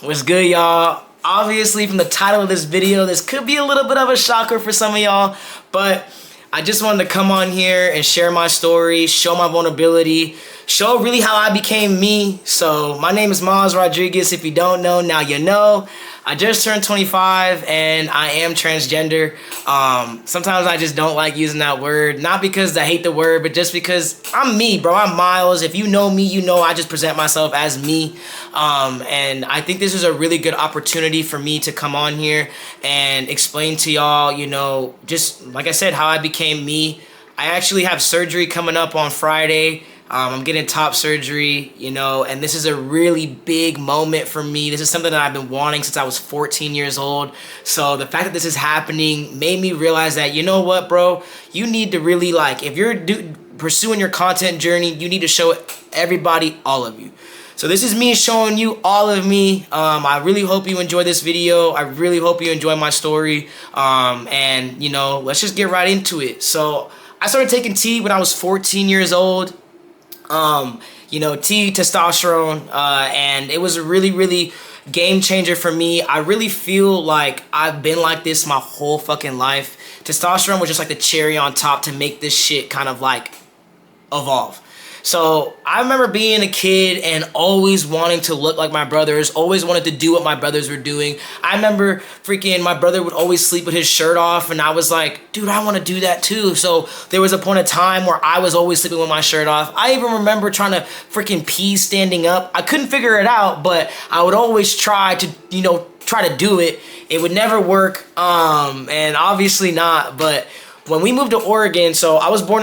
What's good, y'all? Obviously, from the title of this video, this could be a little bit of a shocker for some of y'all, but I just wanted to come on here and share my story, show my vulnerability, show really how I became me. So my name is Miles Rodriguez. If you don't know, now you know. I just turned 25 and I am transgender. Sometimes I just don't like using that word. Not because I hate the word, but just because I'm me, bro. I'm Miles. If you know me, you know I just present myself as me. And I think this is a really good opportunity for me to come on here and explain to y'all, just like I said, how I became me. I actually have surgery coming up on Friday. I'm getting top surgery, and this is a really big moment for me. This is something that I've been wanting since I was 14 years old. So the fact that this is happening made me realize that, you know what, bro? You need to really, if you're pursuing your content journey, you need to show everybody, all of you. So this is me showing you all of me. I really hope you enjoy this video. I really hope you enjoy my story. And, let's just get right into it. So I started taking tea when I was 14 years old. Tea, testosterone, and it was a really, really game changer for me. I really feel like I've been like this my whole fucking life. Testosterone was just like the cherry on top to make this shit kind of evolve. So I remember being a kid and always wanting to look like my brothers, always wanted to do what my brothers were doing. I remember my brother would always sleep with his shirt off, and I was like, dude, I want to do that too. So there was a point of time where I was always sleeping with my shirt off. I even remember trying to freaking pee standing up. I couldn't figure it out, but I would always try to do it. It would never work, and obviously not, but when we moved to Oregon, so I was born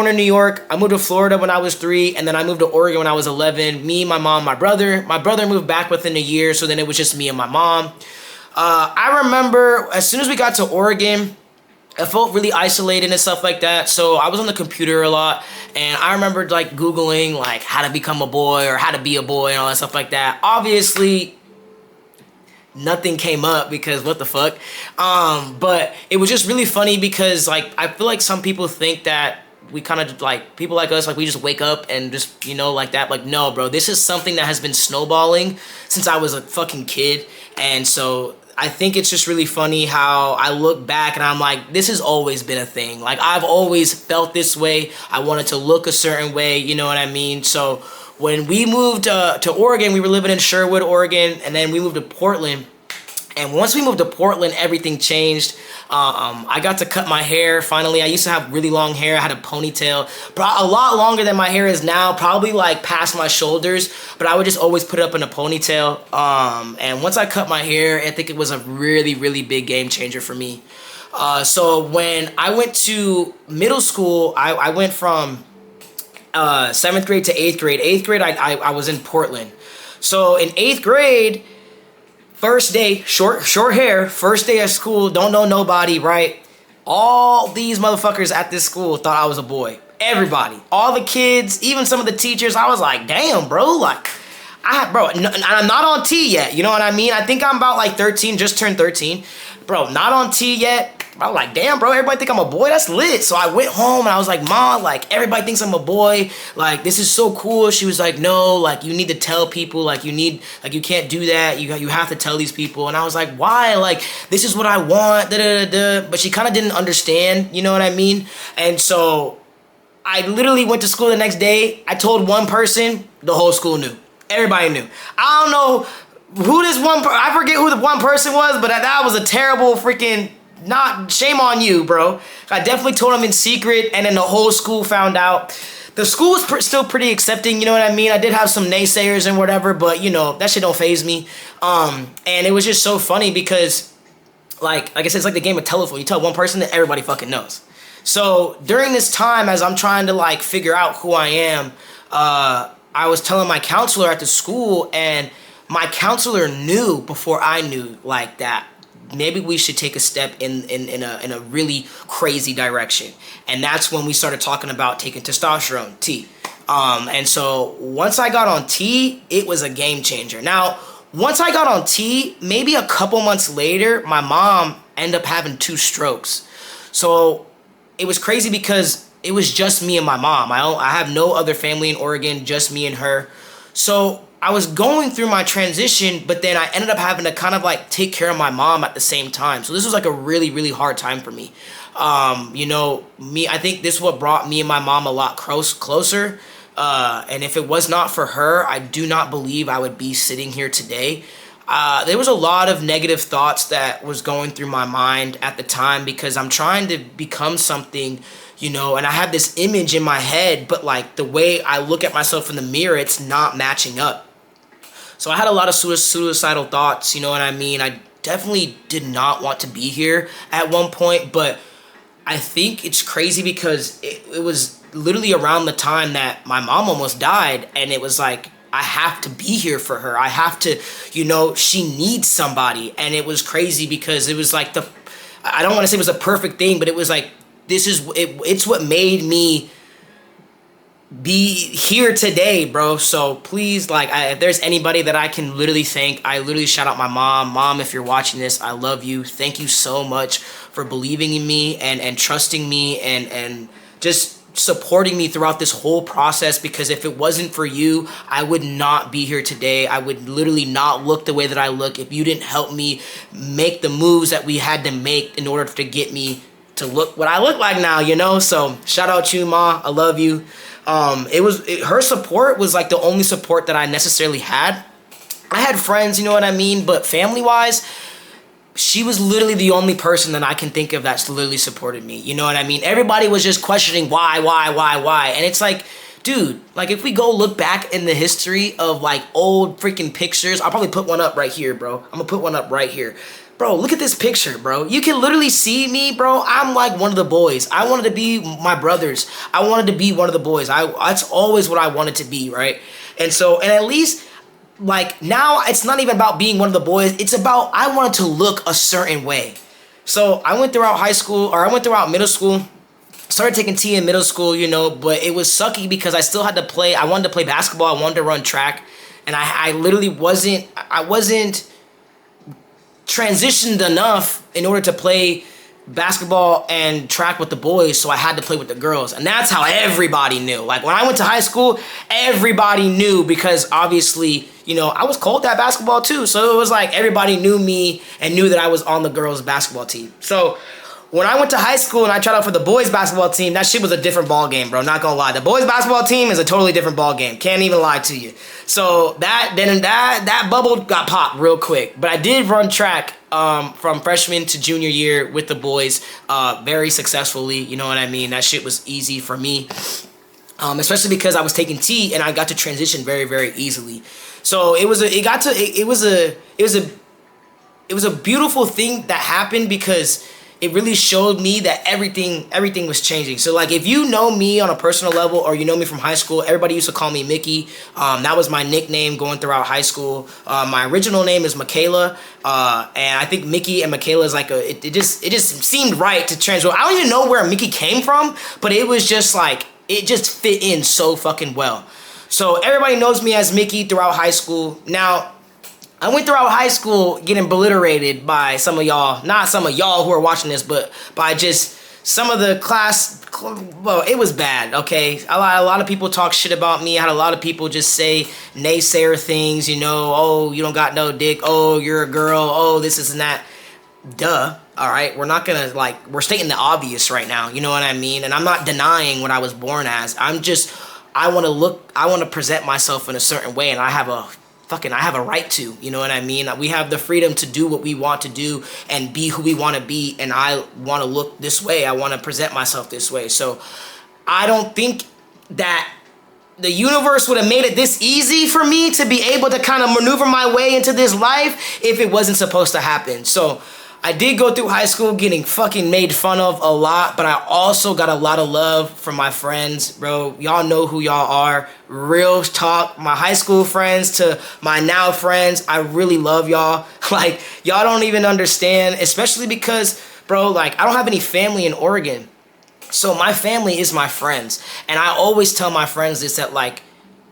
in New York. I moved to Florida when I was 3, and then I moved to Oregon when I was 11. Me, my mom, my brother. My brother moved back within a year, so then it was just me and my mom. I remember as soon as we got to Oregon, I felt really isolated and stuff like that, so I was on the computer a lot, and I remember Googling how to become a boy or how to be a boy and all that stuff like that. Obviously, nothing came up because what the fuck. But it was just really funny because I feel like some people think that we kind of people like us, we just wake up and just like that. No, bro, this is something that has been snowballing since I was a fucking kid. And so I think it's just really funny how I look back and I'm like, this has always been a thing. I've always felt this way. I wanted to look a certain way, you know what I mean? So when we moved to Oregon, we were living in Sherwood, Oregon, and then we moved to Portland. And once we moved to Portland, everything changed. I got to cut my hair, finally. I used to have really long hair. I had a ponytail, a lot longer than my hair is now, probably past my shoulders, but I would just always put it up in a ponytail. And once I cut my hair, I think it was a really, really big game changer for me. So when I went to middle school, I went from 7th grade to 8th grade. 8th grade, I was in Portland. So in 8th grade, first day, short hair, first day of school, don't know nobody, right? All these motherfuckers at this school thought I was a boy. Everybody. All the kids, even some of the teachers, I was like, damn, bro, I'm not on T yet, you know what I mean? I think I'm about 13, just turned 13. Bro, not on T yet. I was like, damn, bro, everybody think I'm a boy? That's lit. So I went home and I was like, Mom, everybody thinks I'm a boy. This is so cool. She was like, no, you need to tell people, you can't do that. You have to tell these people. And I was like, why? This is what I want, da-da-da-da. But she kind of didn't understand, you know what I mean? And so I literally went to school the next day. I told one person, the whole school knew. Everybody knew. I don't know who I forget who the one person was, but that was a terrible freaking... shame on you, bro. I definitely told him in secret, and then the whole school found out. The school was still pretty accepting, you know what I mean? I did have some naysayers and whatever, but, that shit don't faze me. And it was just so funny because, like I said, it's like the game of telephone. You tell one person that everybody fucking knows. So during this time, as I'm trying to, figure out who I am, I was telling my counselor at the school, and my counselor knew before I knew, that maybe we should take a step in a really crazy direction. And that's when we started talking about taking testosterone, T. And so once I got on T, it was a game changer. Now, once I got on T, maybe a couple months later, my mom ended up having 2 strokes. So it was crazy because it was just me and my mom. I have no other family in Oregon, just me and her. So I was going through my transition, but then I ended up having to kind of like take care of my mom at the same time. So this was like a really, really hard time for me. I think this is what brought me and my mom a lot closer. And if it was not for her, I do not believe I would be sitting here today. There was a lot of negative thoughts that was going through my mind at the time because I'm trying to become something, and I have this image in my head, but like the way I look at myself in the mirror, it's not matching up. So I had a lot of suicidal thoughts, you know what I mean? I definitely did not want to be here at one point, but I think it's crazy because it was literally around the time that my mom almost died, and it was like, I have to be here for her. I have to, she needs somebody. And it was crazy because it was like I don't want to say it was a perfect thing, but it was like, it's what made me be here today, bro. So please, if there's anybody that I can literally thank, I literally shout out my mom. Mom, if you're watching this, I love you. Thank you so much for believing in me and trusting me and just supporting me throughout this whole process, because if it wasn't for you, I would not be here today. I would literally not look the way that I look if you didn't help me make the moves that we had to make in order to get me to look what I look like now, So shout out to you, Ma. I love you. Her support was like the only support that I necessarily had. I had friends, you know what I mean? But family-wise, she was literally the only person that I can think of that's literally supported me. You know what I mean? Everybody was just questioning why. And it's like, dude, if we go look back in the history of old freaking pictures, I'll probably put one up right here, bro. I'm gonna put one up right here. Bro, look at this picture, bro. You can literally see me, bro. I'm like one of the boys. I wanted to be my brothers. I wanted to be one of the boys. That's always what I wanted to be, right? And at least now it's not even about being one of the boys. It's about I wanted to look a certain way. So I went throughout middle school, started taking T in middle school, but it was sucky because I still had to play. I wanted to play basketball. I wanted to run track. And I literally wasn't transitioned enough in order to play basketball and track with the boys, so I had to play with the girls. And that's how everybody knew. When I went to high school, everybody knew because obviously, I was cold at basketball too. So it was like everybody knew me and knew that I was on the girls' basketball team. So when I went to high school and I tried out for the boys' basketball team, that shit was a different ball game, bro. Not gonna lie. The boys' basketball team is a totally different ball game. Can't even lie to you. So that bubble got popped real quick. But I did run track from freshman to junior year with the boys very successfully. You know what I mean? That shit was easy for me, especially because I was taking T and I got to transition very, very easily. So it was a beautiful thing that happened because it really showed me that everything was changing. So if you know me on a personal level or you know me from high school, everybody used to call me Mickey. That was my nickname going throughout high school. My original name is Michaela, and I think Mickey and Michaela is it just seemed right to transfer. I don't even know where Mickey came from, but it was just it just fit in so fucking well. So everybody knows me as Mickey throughout high school. Now, I went throughout high school getting obliterated by some of y'all, not some of y'all who are watching this, but by just some of the class. Well, it was bad, okay? A lot of people talk shit about me. I had a lot of people just say naysayer things, oh, you don't got no dick, oh, you're a girl, oh, this and that. Duh, all right? We're not gonna, we're stating the obvious right now, you know what I mean? And I'm not denying what I was born as. I want to present myself in a certain way, and I have a right to, you know what I mean? We have the freedom to do what we want to do and be who we want to be, and I want to look this way. I want to present myself this way. So I don't think that the universe would have made it this easy for me to be able to kind of maneuver my way into this life if it wasn't supposed to happen. So I did go through high school getting fucking made fun of a lot, but I also got a lot of love from my friends, bro. Y'all know who y'all are. Real talk. My high school friends to my now friends, I really love y'all. Y'all don't even understand, especially because, bro, I don't have any family in Oregon. So my family is my friends. And I always tell my friends this, that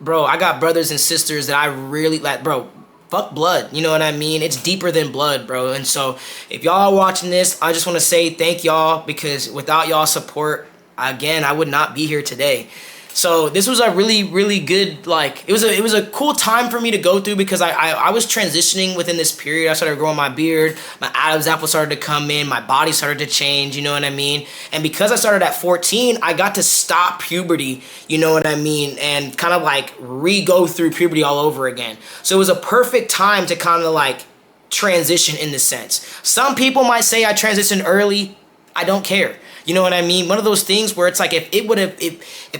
bro, I got brothers and sisters that I really bro. Fuck blood, you know what I mean? It's deeper than blood, bro. And so if y'all are watching this, I just want to say thank y'all, because without y'all support, again, I would not be here today. So this was a really, really good, like, it was a cool time for me to go through because I was transitioning within this period. I started growing my beard, my Adam's apple started to come in, my body started to change, you know what I mean? And because I started at 14, I got to stop puberty, you know what I mean? And kind of like re-go through puberty all over again. So it was a perfect time to kind of like transition in this sense. Some people might say I transitioned early. I don't care. You know what I mean? One of those things where it's like if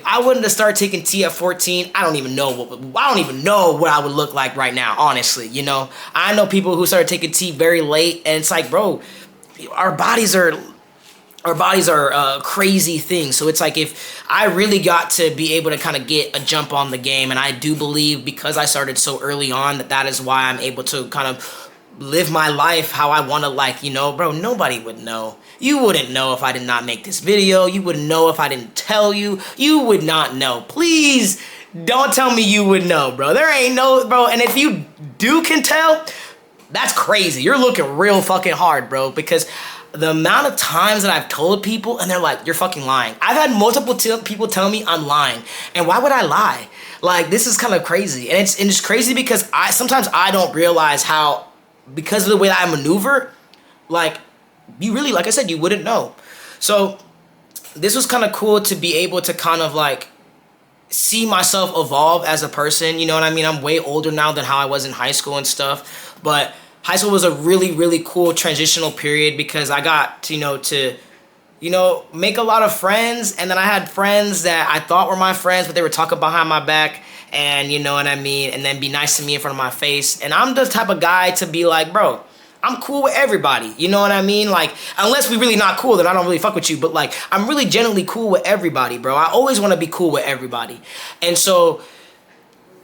I wouldn't have started taking tea at 14, I don't even know what I would look like right now, honestly. You know, I know people who started taking tea very late, and it's like, bro, our bodies are crazy things. So it's like if I really got to be able to kind of get a jump on the game, and I do believe because I started so early on that is why I'm able to kind of live my life how I want to, like, you know, bro, nobody would know. You wouldn't know if I did not make this video. You wouldn't know if I didn't tell you. You would not know. Please don't tell me you would know, bro. There ain't no, bro. And if you can tell, that's crazy. You're looking real fucking hard, bro, because the amount of times that I've told people and they're like, you're fucking lying. I've had multiple people tell me I'm lying. And why would I lie? Like, this is kind of crazy. And it's crazy because sometimes I don't realize how, because of the way that I maneuver, like, you really, like I said, you wouldn't know. So this was kind of cool to be able to kind of like see myself evolve as a person. You know what I mean? I'm way older now than how I was in high school and stuff. But high school was a really, really cool transitional period because I got to make a lot of friends. And then I had friends that I thought were my friends, but they were talking behind my back. And you know what I mean? And then be nice to me in front of my face. And I'm the type of guy to be like, bro, I'm cool with everybody. You know what I mean? Like, unless we really not cool, then I don't really fuck with you. But like, I'm really generally cool with everybody, bro. I always want to be cool with everybody. And so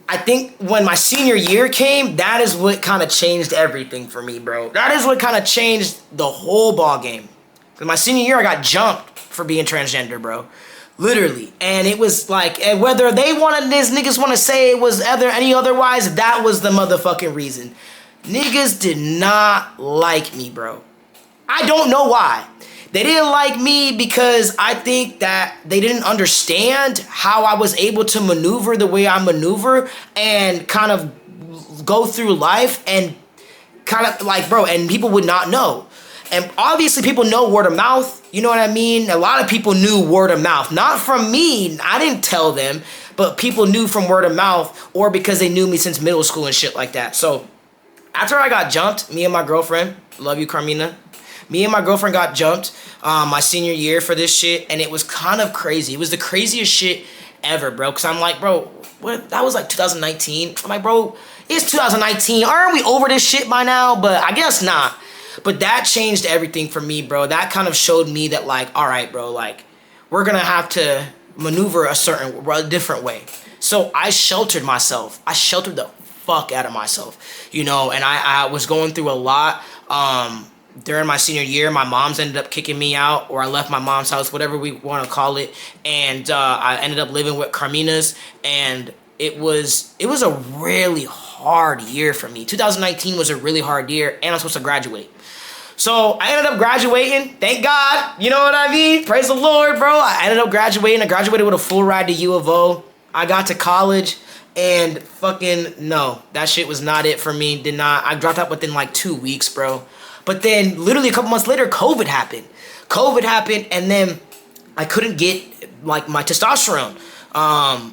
I think when my senior year came, that is what kind of changed everything for me, bro. That is what kind of changed the whole ball game. Because my senior year, I got jumped for being transgender, bro. Literally. And it was like, and whether niggas want to say it was any otherwise, that was the motherfucking reason. Niggas did not like me, bro. I don't know why. They didn't like me because I think that they didn't understand how I was able to maneuver the way I maneuver and kind of go through life and kind of like, bro, and people would not know. And obviously people know word of mouth, you know what I mean? A lot of people knew word of mouth, not from me, I didn't tell them, but people knew from word of mouth or because they knew me since middle school and shit like that. So after I got jumped, me and my girlfriend, love you, Carmina, me and my girlfriend got jumped my senior year for this shit, and it was kind of crazy. It was the craziest shit ever, bro, because I'm like, bro, what? That was like 2019. I'm like, bro, it's 2019. Aren't we over this shit by now? But I guess not. But that changed everything for me, bro. That kind of showed me that, like, all right, bro, like, we're going to have to maneuver a different way. So I sheltered myself. I sheltered the fuck out of myself, you know, and I was going through a lot. During my senior year, my mom's ended up kicking me out, or I left my mom's house, whatever we want to call it. And I ended up living with Carmina's, and it was a really hard year for me. 2019 was a really hard year, and I'm supposed to graduate. So I ended up graduating, thank God, you know what I mean? Praise the Lord, bro. I ended up graduating. I graduated with a full ride to U of O. I got to college, and fucking no, that shit was not it for me. I dropped out within like 2 weeks, bro. But then literally a couple months later, COVID happened. And then I couldn't get like my testosterone. I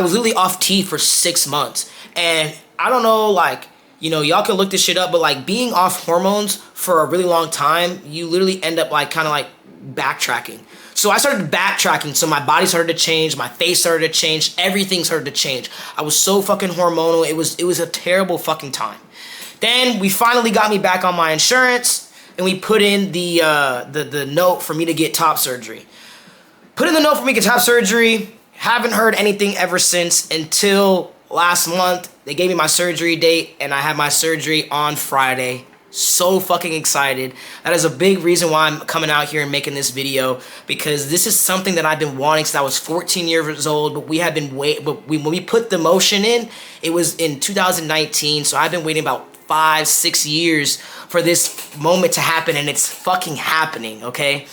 was literally off T for 6 months. And I don't know, like, you know, y'all can look this shit up, but like being off hormones for a really long time, you literally end up like kind of like backtracking. So I started backtracking. So my body started to change. My face started to change. Everything started to change. I was so fucking hormonal. It was a terrible fucking time. Then we finally got me back on my insurance, and we put in the note for me to get top surgery. Put in the note for me to get top surgery. Haven't heard anything ever since until last month. They gave me my surgery date, and I had my surgery on Friday. So fucking excited. That is a big reason why I'm coming out here and making this video, because this is something that I've been wanting since I was 14 years old. But when we put the motion in, it was in 2019. So I've been waiting about 5-6 years for this moment to happen, and it's fucking happening, okay?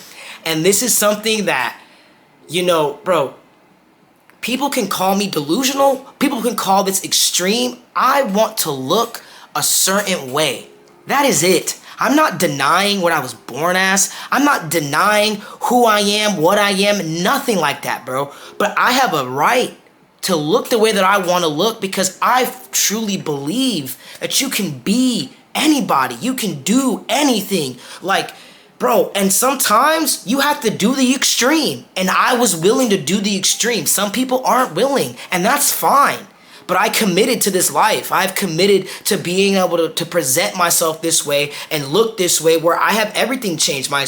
And this is something that, you know, bro, People can call me delusional. People can call this extreme. I want to look a certain way. That is it. I'm not denying what I was born as. I'm not denying who I am, what I am, nothing like that, bro. But I have a right to look the way that I want to look because I truly believe that you can be anybody. You can do anything. Like, bro, and sometimes you have to do the extreme. And I was willing to do the extreme. Some people aren't willing, and that's fine. But I committed to this life. I've committed to being able to present myself this way and look this way where I have everything changed. My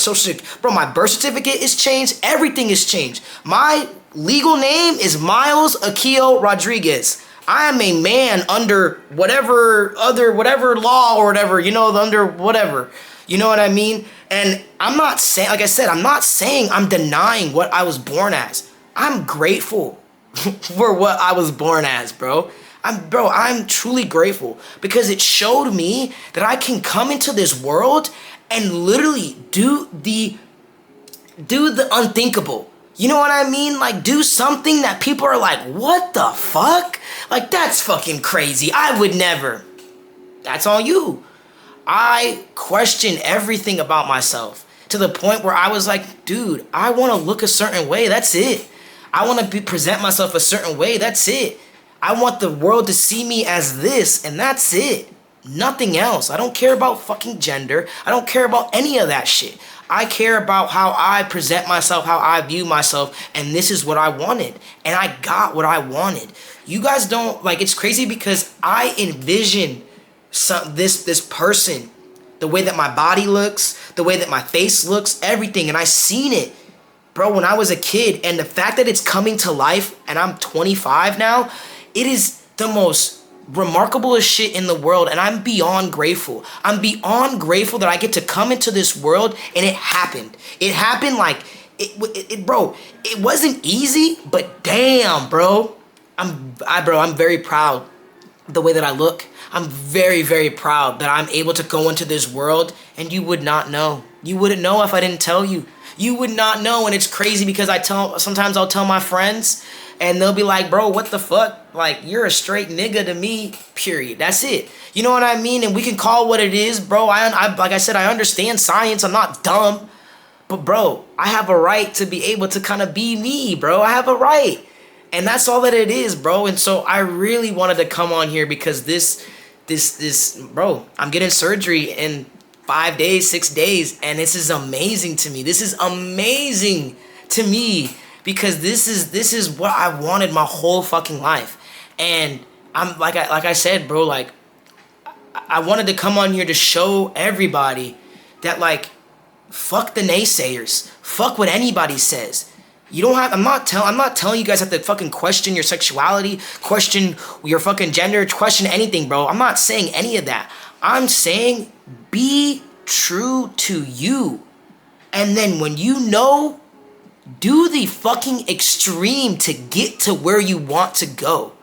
my birth certificate is changed. Everything is changed. My legal name is Miles Akio Rodriguez. I am a man under whatever law or whatever, under whatever. You know what I mean? And I'm not saying, like I said, I'm not saying I'm denying what I was born as. I'm grateful for what I was born as, bro. I'm truly grateful because it showed me that I can come into this world and literally do the unthinkable. You know what I mean? Like, do something that people are like, what the fuck? Like, that's fucking crazy. I would never. That's on you. I question everything about myself to the point where I was like, dude, I want to look a certain way. That's it. I want to present myself a certain way. That's it. I want the world to see me as this, and that's it. Nothing else. I don't care about fucking gender. I don't care about any of that shit. I care about how I present myself, how I view myself, and this is what I wanted. And I got what I wanted. You guys don't, like, it's crazy because I envision this person, the way that my body looks, the way that my face looks, everything, and I seen it. Bro, when I was a kid, and the fact that it's coming to life, and I'm 25 now, it is the most remarkable shit in the world, and I'm beyond grateful. I'm beyond grateful that I get to come into this world, and it happened. It happened like, bro, it wasn't easy, but damn, bro. I'm very proud of the way that I look. I'm very, very proud that I'm able to go into this world, and you would not know. You wouldn't know if I didn't tell you. You would not know, and it's crazy because sometimes I'll tell my friends, and they'll be like, bro, what the fuck? Like, you're a straight nigga to me, period. That's it. You know what I mean? And we can call what it is, bro. I like I said, I understand science. I'm not dumb. But, bro, I have a right to be able to kind of be me, bro. I have a right. And that's all that it is, bro. And so I really wanted to come on here because this, bro, I'm getting surgery in 5 days, 6 days, and this is amazing to me. This is amazing to me because this is what I wanted my whole fucking life. And I'm like I said, bro, like I wanted to come on here to show everybody that, like, fuck the naysayers. Fuck what anybody says. You don't have, I'm not telling you guys have to fucking question your sexuality, question your fucking gender, question anything, bro. I'm not saying any of that. I'm saying be true to you. And then when you know, do the fucking extreme to get to where you want to go.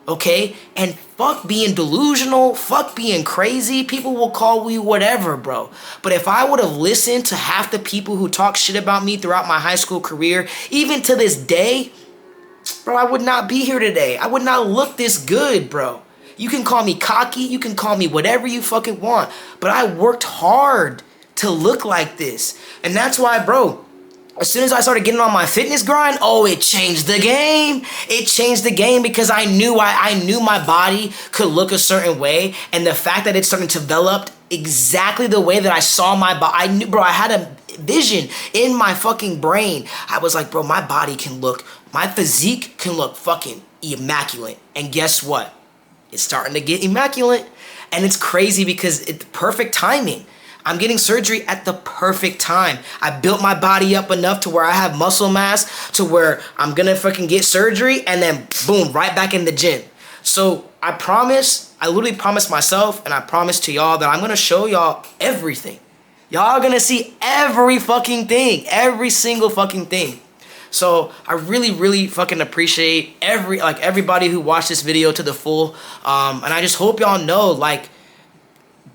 Okay? And fuck being delusional, fuck being crazy. People will call you whatever, bro. But if I would have listened to half the people who talk shit about me throughout my high school career, even to this day, bro, I would not be here today. I would not look this good, bro. You can call me cocky, you can call me whatever you fucking want, but I worked hard to look like this. And that's why, bro, as soon as I started getting on my fitness grind, oh, it changed the game. It changed the game because I knew my body could look a certain way, and the fact that it started to develop exactly the way that I saw my body, I knew, bro, I had a vision in my fucking brain. I was like, bro, my body can look, my physique can look fucking immaculate. And guess what? It's starting to get immaculate. And it's crazy because it's perfect timing. I'm getting surgery at the perfect time. I built my body up enough to where I have muscle mass to where I'm gonna fucking get surgery and then boom, right back in the gym. So I literally promise myself and I promise to y'all that I'm gonna show y'all everything. Y'all are gonna see every fucking thing, every single fucking thing. So I really, really fucking appreciate everybody who watched this video to the full. And I just hope y'all know, like,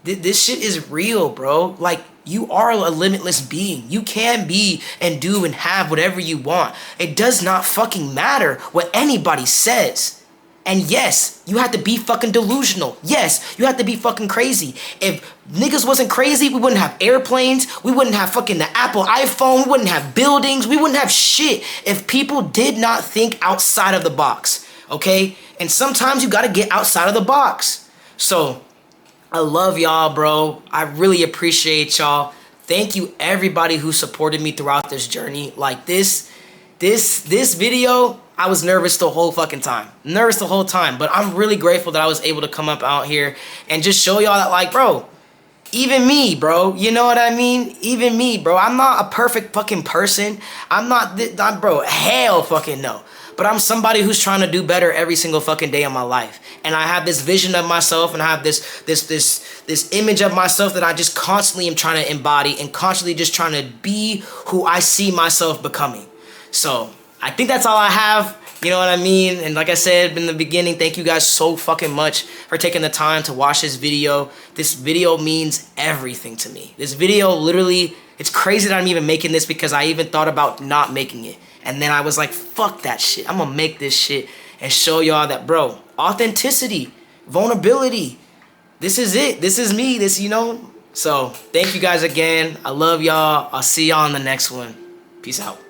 this shit is real, bro. Like, You are a limitless being. You can be and do and have whatever you want. It does not fucking matter what anybody says. And yes, you have to be fucking delusional. Yes, you have to be fucking crazy. If niggas wasn't crazy, we wouldn't have airplanes. We wouldn't have fucking the Apple iPhone. We wouldn't have buildings. We wouldn't have shit if people did not think outside of the box. Okay? And sometimes you gotta get outside of the box. So, I love y'all, bro. I really appreciate y'all. Thank you everybody who supported me throughout this journey. Like this video, I was nervous the whole fucking time. Nervous the whole time. But I'm really grateful that I was able to come up out here and just show y'all that, like, bro, even me, bro. You know what I mean? Even me, bro. I'm not a perfect fucking person. I'm not, bro, hell fucking no. But I'm somebody who's trying to do better every single fucking day of my life. And I have this vision of myself, and I have this image of myself that I just constantly am trying to embody and constantly just trying to be who I see myself becoming. So I think that's all I have. You know what I mean? And like I said in the beginning, thank you guys so fucking much for taking the time to watch this video. This video means everything to me. This video literally, it's crazy that I'm even making this because I even thought about not making it. And then I was like, fuck that shit. I'm gonna make this shit and show y'all that, bro, authenticity, vulnerability, this is it. This is me, this, you know? So thank you guys again. I love y'all. I'll see y'all in the next one. Peace out.